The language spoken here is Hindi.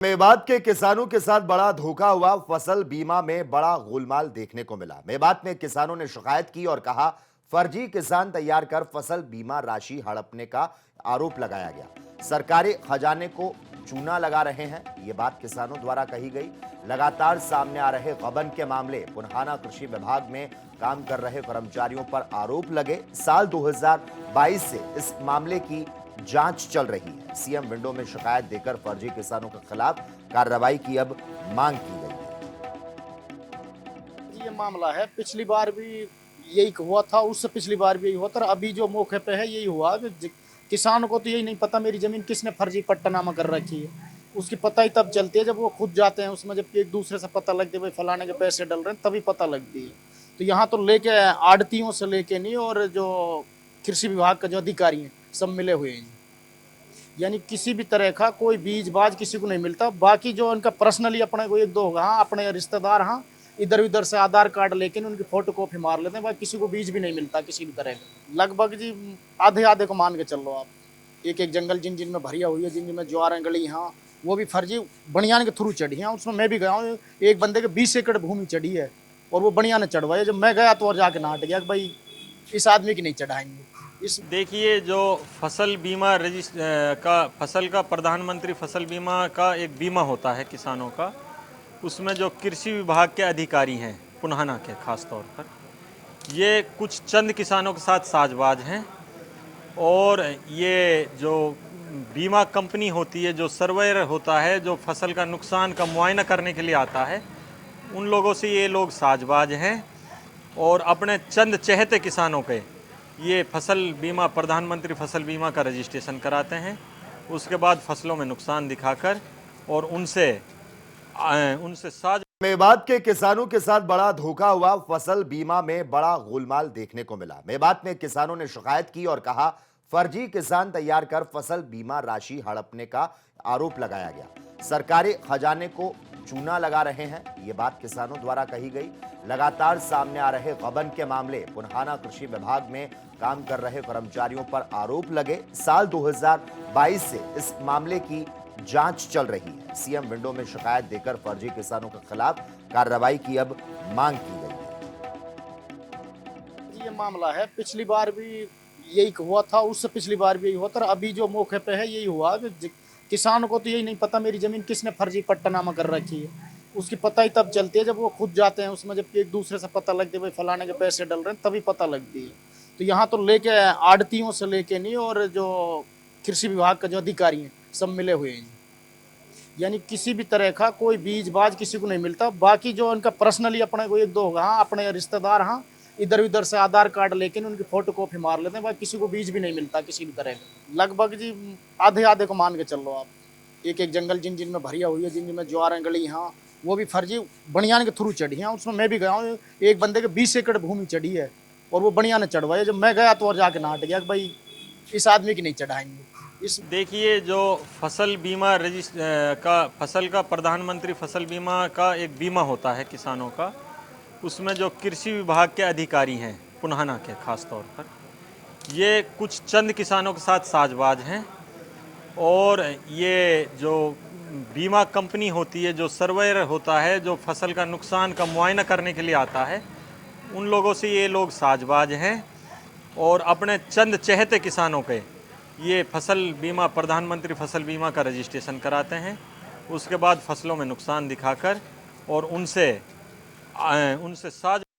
मेवात के किसानों के साथ बड़ा धोखा हुआ। फसल बीमा में बड़ा गोलमाल देखने को मिला। मेवात में किसानों ने शिकायत की और कहा फर्जी किसान तैयार कर फसल बीमा राशि हड़पने का आरोप लगाया गया। सरकारी खजाने को चूना लगा रहे हैं, ये बात किसानों द्वारा कही गई। लगातार सामने आ रहे गबन के मामले, पुनहाना कृषि विभाग में काम कर रहे कर्मचारियों पर आरोप लगे। साल 2022 से इस मामले की जांच चल रही है। सीएम विंडो में शिकायत देकर फर्जी किसानों के खिलाफ कार्रवाई की अब मांग की गई है। ये मामला है, पिछली बार भी यही हुआ था, उससे पिछली बार भी यही हुआ था। अभी जो मौके पे है यही हुआ कि किसानों को तो यही नहीं पता मेरी जमीन किसने फर्जी पट्टानामा कर रखी है। उसकी पता ही तब चलती है जब वो खुद जाते हैं उसमें, जब एक दूसरे से पता लगती है भाई फलाने के पैसे डल रहे हैं, तभी पता लगती है। तो यहाँ तो लेके आड़तियों से लेके नहीं, और जो कृषि विभाग का जो अधिकारी हैं सब मिले हुए हैं। यानी किसी भी तरह का कोई बीज बाज किसी को नहीं मिलता। बाकी जो उनका पर्सनली अपने को एक दो होगा, हाँ अपने रिश्तेदार, हाँ इधर उधर से आधार कार्ड लेकिन उनकी फोटो कॉपी मार लेते हैं। भाई किसी को बीज भी नहीं मिलता किसी भी तरह का। लगभग जी आधे आधे को मान के चल लो आप। एक एक जंगल जिन जिन में भरिया हुई है, जिन जिन में ज्वारें गली, हाँ वो भी फर्जी बनियान के थ्रू चढ़ी हैं। उसमें मैं भी गया हूँ, एक बंदे के 20 एकड़ भूमि चढ़ी है और वो बनियान चढ़वाई। जब मैं गया तो और जाके नाट गया कि भाई इस आदमी की नहीं चढ़ाएंगे। इस देखिए, जो फसल बीमा फसल का प्रधानमंत्री फसल बीमा का एक बीमा होता है किसानों का, उसमें जो कृषि विभाग के अधिकारी हैं पुनहाना के खास तौर पर, ये कुछ चंद किसानों के साथ साझबाज हैं। और ये जो बीमा कंपनी होती है, जो सर्वेयर होता है, जो फसल का नुकसान का मुआयना करने के लिए आता है, उन लोगों से ये लोग साझबाज हैं और अपने चंद चहेते किसानों के ये फसल बीमा, प्रधानमंत्री फसल बीमा का रजिस्ट्रेशन कराते हैं। उसके बाद फसलों में नुकसान दिखाकर और उनसे साझ मेवात के किसानों के साथ बड़ा धोखा हुआ। फसल बीमा में बड़ा गोलमाल देखने को मिला। मेवात में किसानों ने शिकायत की और कहा फर्जी किसान तैयार कर फसल बीमा राशि हड़पने का आरोप लगाया गया। सरकारी खजाने को चूना लगा रहे हैं, ये बात किसानों द्वारा कही गई। लगातार सामने आ रहे गबन के मामले, पुनहाना कृषि विभाग में काम कर रहे कर्मचारियों पर आरोप लगे। साल 2022 से इस मामले की जांच चल रही है। सीएम विंडो में शिकायत देकर फर्जी किसानों के खिलाफ कार्रवाई की अब मांग की गई है। ये मामला है, पिछली बार भी यही हुआ था, उससे पिछली बार भी यही हुआ था। अभी जो मौके पे है यही हुआ कि किसानों को तो यही नहीं पता मेरी जमीन किसने फर्जी पट्टानामा कर रखी है। उसकी पता ही तब चलती है जब वो खुद जाते हैं उसमें, जब एक दूसरे से पता लगती है भाई फलाने के पैसे डल रहे हैं, तभी पता लगती है। तो यहाँ तो लेके आड़तियों से लेके नहीं, और जो कृषि विभाग का जो अधिकारी हैं सब मिले हुए हैं। यानी किसी भी तरह का कोई बीज बाज किसी को नहीं मिलता। बाकी जो उनका पर्सनली अपने को एक दो होगा, हाँ अपने रिश्तेदार, हाँ इधर उधर से आधार कार्ड लेकिन उनकी फोटो कॉपी मार लेते हैं। भाई किसी को बीज भी नहीं मिलता किसी भी तरह का। लगभग जी आधे आधे को मान के चल लो आप। एक एक जंगल जिन जिन में भरिया हुई है, जिन जिन में ज्वारें गली, हाँ वो भी फर्जी बनियान के थ्रू चढ़ी हैं। उसमें मैं भी गया हूँ, एक बंदे के 20 एकड़ भूमि चढ़ी है और वो बनियान चढ़वाई। जब मैं गया तो और जाके नाट गया कि भाई इस आदमी की नहीं चढ़ाएंगे। देखिए, जो फसल बीमा फसल का प्रधानमंत्री फसल बीमा का एक बीमा होता है किसानों का, उसमें जो कृषि विभाग के अधिकारी हैं पुनहाना के खास तौर पर, ये कुछ चंद किसानों के साथ साझबाज हैं। और ये जो बीमा कंपनी होती है, जो सर्वेयर होता है, जो फसल का नुकसान का मुआयना करने के लिए आता है, उन लोगों से ये लोग साझबाज हैं और अपने चंद चहेते किसानों के ये फसल बीमा, प्रधानमंत्री फसल बीमा का रजिस्ट्रेशन कराते हैं। उसके बाद फसलों में नुकसान दिखाकर और उनसे साझ